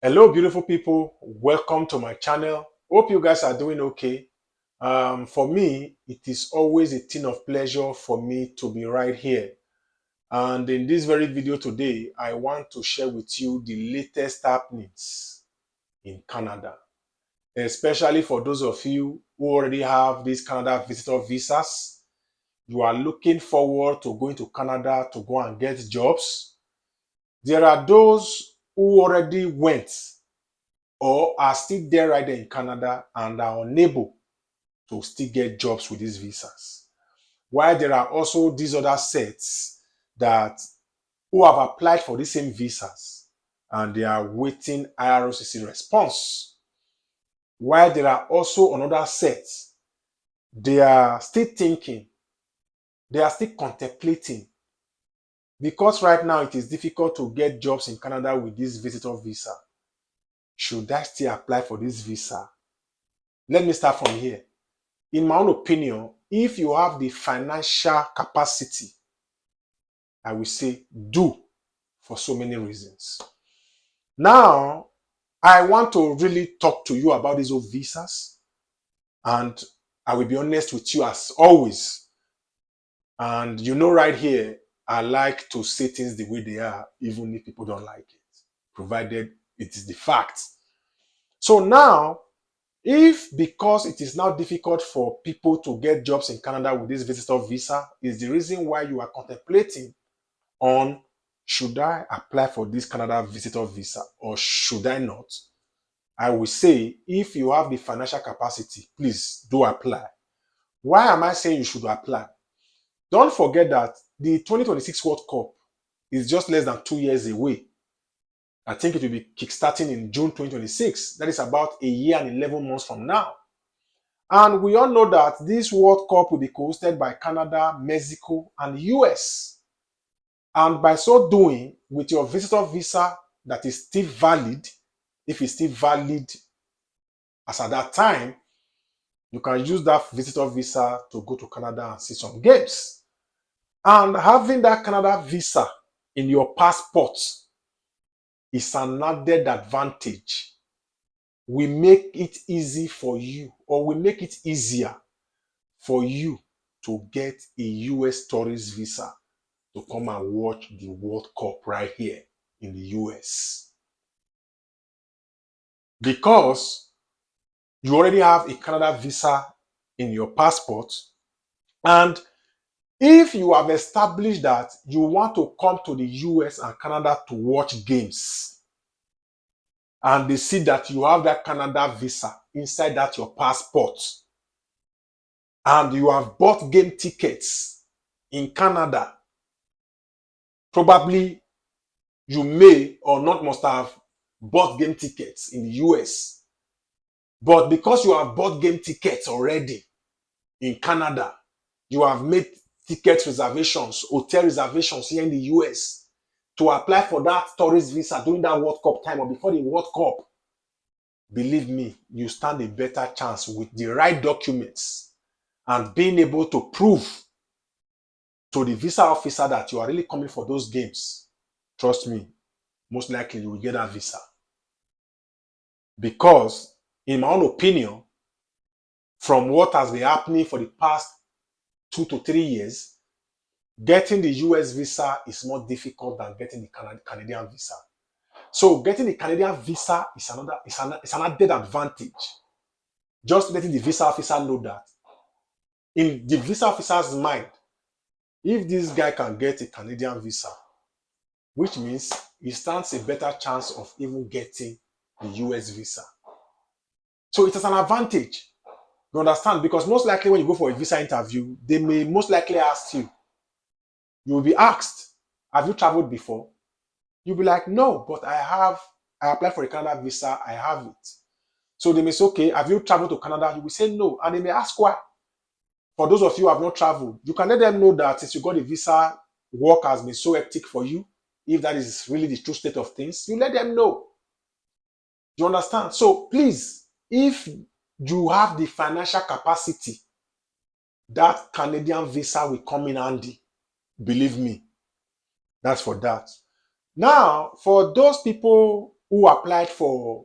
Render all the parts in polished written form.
Hello, beautiful people. Welcome to my channel. Hope you guys are doing okay. For me, it is always a thing of pleasure for me to be right here. And in this very video today, I want to share with you the latest happenings in Canada, especially for those of you who already have these Canada visitor visas. You are looking forward to going to Canada to go and get jobs. There are those who already went or are still there right there in Canada and are unable to still get jobs with these visas. While there are also these other sets that who have applied for the same visas and they are waiting IRCC response. While there are also another set, they are still thinking, they are still contemplating because right now it is difficult to get jobs in Canada with this visitor visa. Should I still apply for this visa? Let me start from here. In my own opinion, if you have the financial capacity, I will say do for so many reasons. Now, I want to really talk to you about these old visas, and I will be honest with you as always. And you know, right here, I like to say things the way they are, even if people don't like it, provided it is the fact. So now, if because it is now difficult for people to get jobs in Canada with this visitor visa is the reason why you are contemplating on should I apply for this Canada visitor visa or should I not? I will say if you have the financial capacity, please do apply. Why am I saying you should apply? Don't forget that the 2026 World Cup is just less than 2 years away. I think it will be kickstarting in June 2026. That is about a year and 11 months from now. And we all know that this World Cup will be hosted by Canada, Mexico, and US. And by so doing, with your visitor visa that is still valid, if it's still valid as at that time, you can use that visitor visa to go to Canada and see some games. And having that Canada visa in your passport is an added advantage. We make it easy for you, or we make it easier for you to get a US tourist visa to come and watch the World Cup right here in the US. Because you already have a Canada visa in your passport, and if you have established that you want to come to the US and Canada to watch games, and they see that you have that Canada visa inside that your passport, and you have bought game tickets in Canada, probably you may or not must have bought game tickets in the US. But because you have bought game tickets already in Canada, you have made ticket reservations, hotel reservations here in the US to apply for that tourist visa during that World Cup time or before the World Cup. Believe me, you stand a better chance with the right documents and being able to prove to the visa officer that you are really coming for those games. Trust me, most likely you will get that visa. Because, in my own opinion, from what has been happening for the past 2 to 3 years, getting the US visa is more difficult than getting the Canadian visa. So getting the Canadian visa is an added advantage. Just letting the visa officer know that. In the visa officer's mind, if this guy can get a Canadian visa, which means he stands a better chance of even getting the US visa. So it is an advantage. You understand? Because most likely when you go for a visa interview, they may most likely ask you, you will be asked, have you traveled before? You'll be like, no, but I applied for a Canada visa, I have it. So they may say, okay, have you traveled to Canada? You will say no, and they may ask why. For those of you who have not traveled, you can let them know that since you got a visa, work has been so hectic for you. If that is really the true state of things, you let them know. You understand? So please, if you have the financial capacity, that Canadian visa will come in handy. Believe me, that's for that. Now, for those people who applied for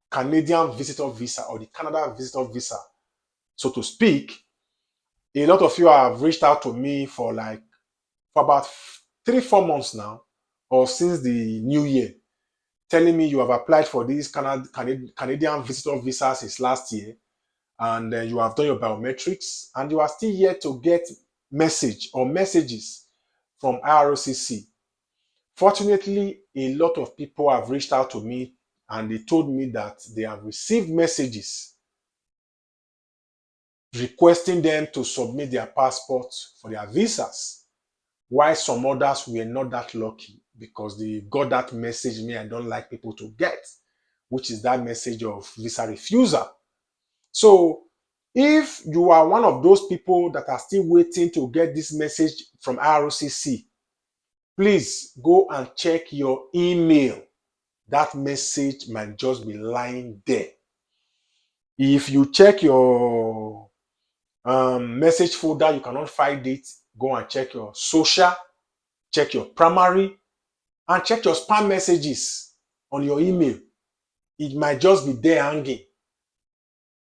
Canadian visitor visa or the Canada visitor visa, so to speak. A lot of you have reached out to me for about 3-4 months now, or since the new year, telling me you have applied for these Canadian visitor visas since last year, and you have done your biometrics, and you are still yet to get message or messages from IRCC. Fortunately, a lot of people have reached out to me and they told me that they have received messages requesting them to submit their passports for their visas, while some others were not that lucky because they got that message me I don't like people to get, which is that message of visa refusal. So if you are one of those people that are still waiting to get this message from IRCC, please go and check your email. That message might just be lying there. If you check your message folder, you cannot find it, go and check your social, check your primary, and check your spam messages on your email. It might just be there hanging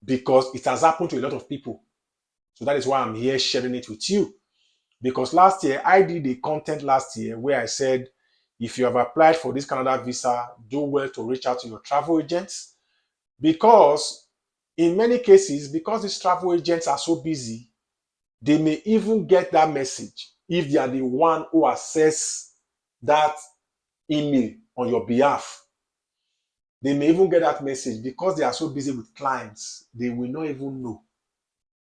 because it has happened to a lot of people. So that is why I'm here sharing it with you. Because last year, I did a content last year where I said, if you have applied for this Canada visa, do well to reach out to your travel agents. Because in many cases, because these travel agents are so busy, they may even get that message if they are the one who access that email on your behalf. They may even get that message because they are so busy with clients, they will not even know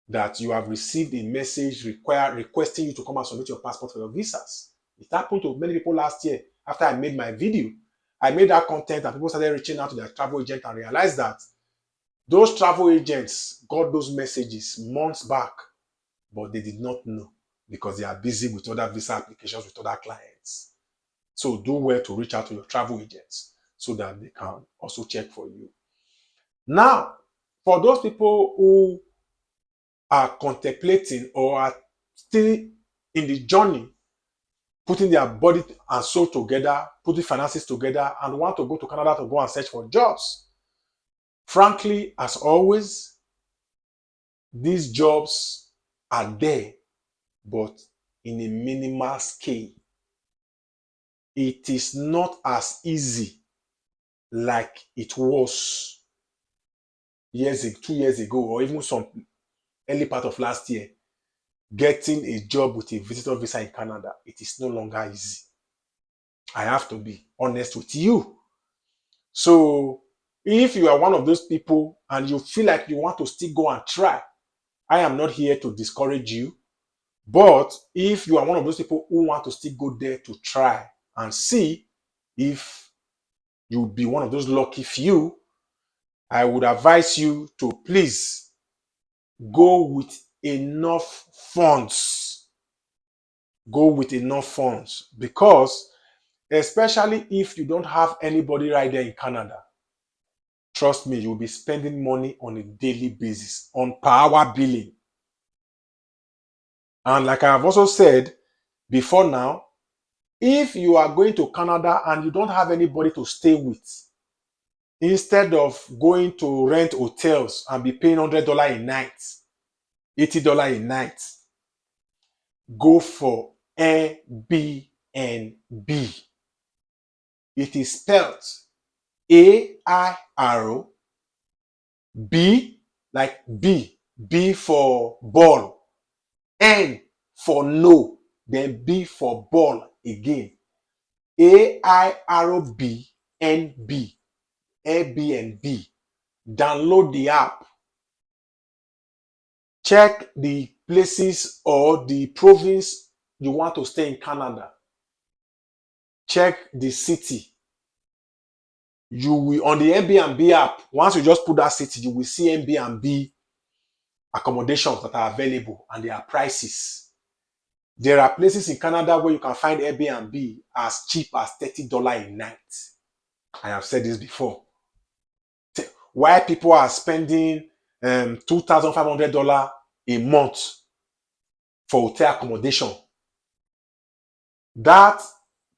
that you have received a message requesting you to come and submit your passport for your visas. It happened to many people last year after I made my video. I made that content and people started reaching out to their travel agent and realized that those travel agents got those messages months back, but they did not know because they are busy with other visa applications with other clients. So do well to reach out to your travel agents so that they can also check for you. Now, for those people who are contemplating or are still in the journey, putting their body and soul together, putting finances together, and want to go to Canada to go and search for jobs, frankly, as always, these jobs are there, but in a minimal scale. It is not as easy like it was 2 years ago, or even some early part of last year. Getting a job with a visitor visa in Canada, it is no longer easy. I have to be honest with you. So if you are one of those people and you feel like you want to still go and try, I am not here to discourage you. But if you are one of those people who want to still go there to try and see if you'll be one of those lucky few, I would advise you to please go with enough funds. Go with enough funds, because especially if you don't have anybody right there in Canada, trust me, you'll be spending money on a daily basis on per hour billing. And like I have also said before now, if you are going to Canada and you don't have anybody to stay with, instead of going to rent hotels and be paying $100 a night, $80 a night, go for Airbnb. It is spelled AIRO, B like B for ball, N for no, then B for ball again. AIROBNB, Airbnb. Download the app. Check the places or the province you want to stay in Canada. Check the city. You will, on the BNB app, once you just put that city, you will see Airbnb accommodations that are available and their prices. There are places in Canada where you can find Airbnb as cheap as $30 a night. I have said this before. Why people are spending $2,500 a month for hotel accommodation. That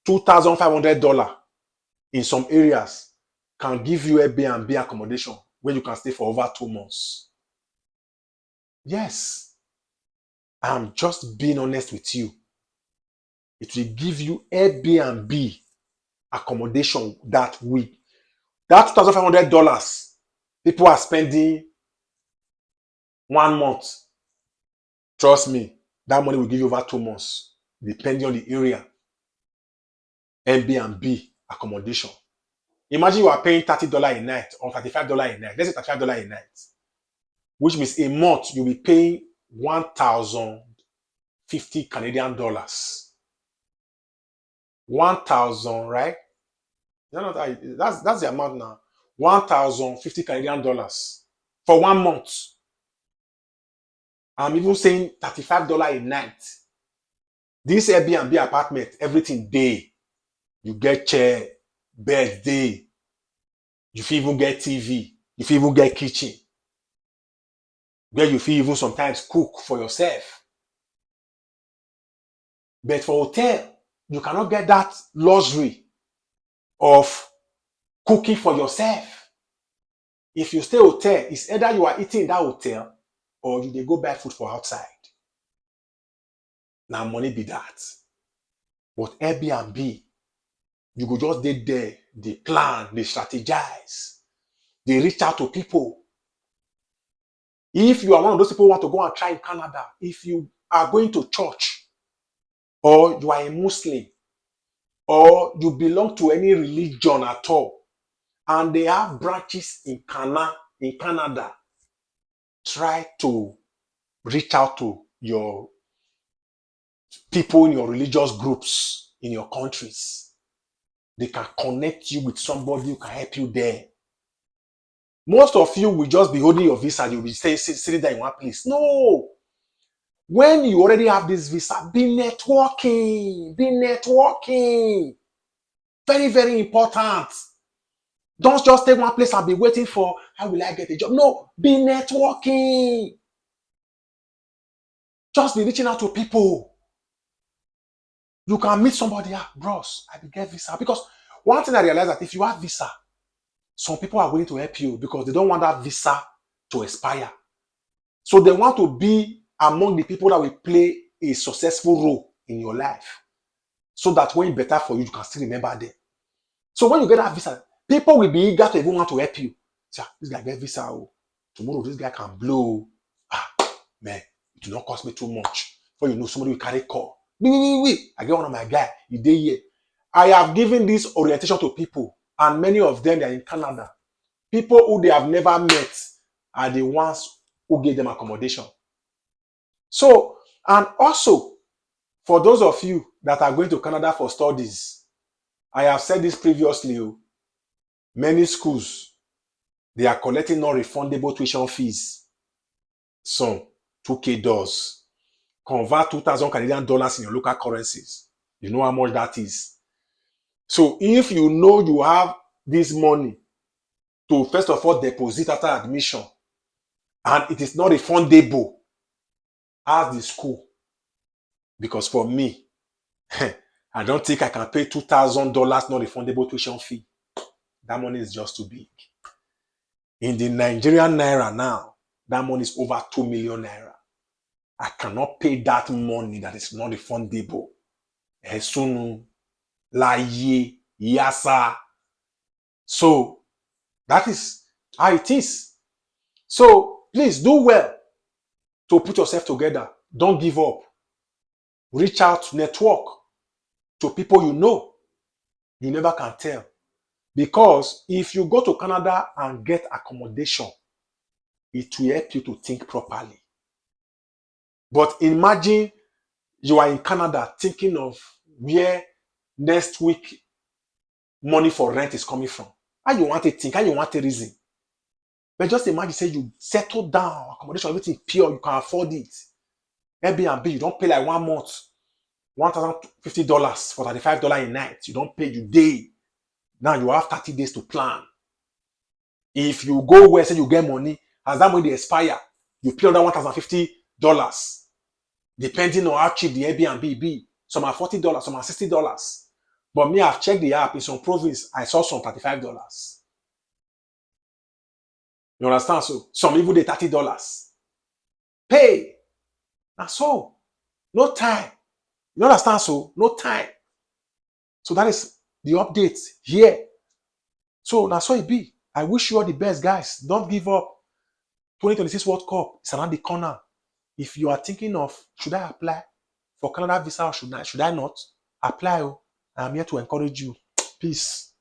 $2,500 in some areas can give you a BNB accommodation where you can stay for over 2 months. Yes, I'm just being honest with you. It will give you Airbnb accommodation that week. That $2,500 people are spending 1 month. Trust me, that money will give you over 2 months, depending on the area. Airbnb accommodation. Imagine you are paying $30 a night or $35 a night. Let's say $35 a night, which means a month you'll be paying 1,050 Canadian dollars. 1,000, right? You know that's the amount now. 1,050 Canadian dollars for 1 month. I'm even saying $35 a night. This Airbnb apartment, everything day. You get chair, bed day. You feel even get TV. You feel even get kitchen. Where you feel even sometimes cook for yourself. But for hotel, you cannot get that luxury of cooking for yourself. If you stay hotel, it's either you are eating in that hotel or you dey go buy food for outside. Now money be that. But Airbnb, you go just dey there, they plan, they strategize, they reach out to people. If you are one of those people who want to go and try in Canada, if you are going to church, or you are a Muslim, or you belong to any religion at all, and they have branches in Canada, try to reach out to your people in your religious groups in your countries. They can connect you with somebody who can help you there. Most of you will just be holding your visa, you'll be sitting there in one place. No. When you already have this visa, be networking. Be networking. Very, very important. Don't just take one place and be waiting for, how will I get a job? No, be networking. Just be reaching out to people. You can meet somebody, bros, I will get visa. Because one thing I realized that if you have visa, some people are willing to help you because they don't want that visa to expire. So they want to be among the people that will play a successful role in your life. So that when it's better for you, you can still remember them. So when you get that visa, people will be eager to even want to help you. Say, this guy get visa. Oh. Tomorrow, this guy can blow. Man, it will not cost me too much. Before you know, somebody will carry call. I get one of my guys. He dey here. I have given this orientation to people, and many of them are in Canada. People who they have never met are the ones who gave them accommodation. So, and also, for those of you that are going to Canada for studies, I have said this previously, many schools, they are collecting non-refundable tuition fees. Some $2,000. Convert 2,000 Canadian dollars in your local currencies. You know how much that is. So if you know you have this money to first of all deposit after admission, and it is not refundable, ask the school. Because for me, I don't think I can pay $2,000 non-refundable tuition fee. That money is just too big. In the Nigerian naira now, that money is over 2 million naira. I cannot pay that money that is not refundable. Esunu, laye, yasa. So that is how it is. So please do well to put yourself together. Don't give up. Reach out, network to people you know. You never can tell. Because if you go to Canada and get accommodation, it will help you to think properly. But imagine you are in Canada thinking of where next week money for rent is coming from. How you want to think? How you want to reason? But just imagine, say you settle down, accommodation, everything pure, you can afford it. Airbnb, you don't pay like 1 month, $1,050 for $35 a night. You don't pay, you day. Now you have 30 days to plan. If you go where say you get money, as that money expire, you pay another $1,050. Depending on how cheap the Airbnb be. Some are $40, some are $60. But me, I've checked the app in some province, I saw some $35. You understand? So some even dey $30. Pay. Now so no time. You understand? So no time. So that is the update here. So now so it be. I wish you all the best, guys. Don't give up. 2026 World Cup is around the corner. If you are thinking of should I apply for Canada visa or should I not apply? I'm here to encourage you. Peace.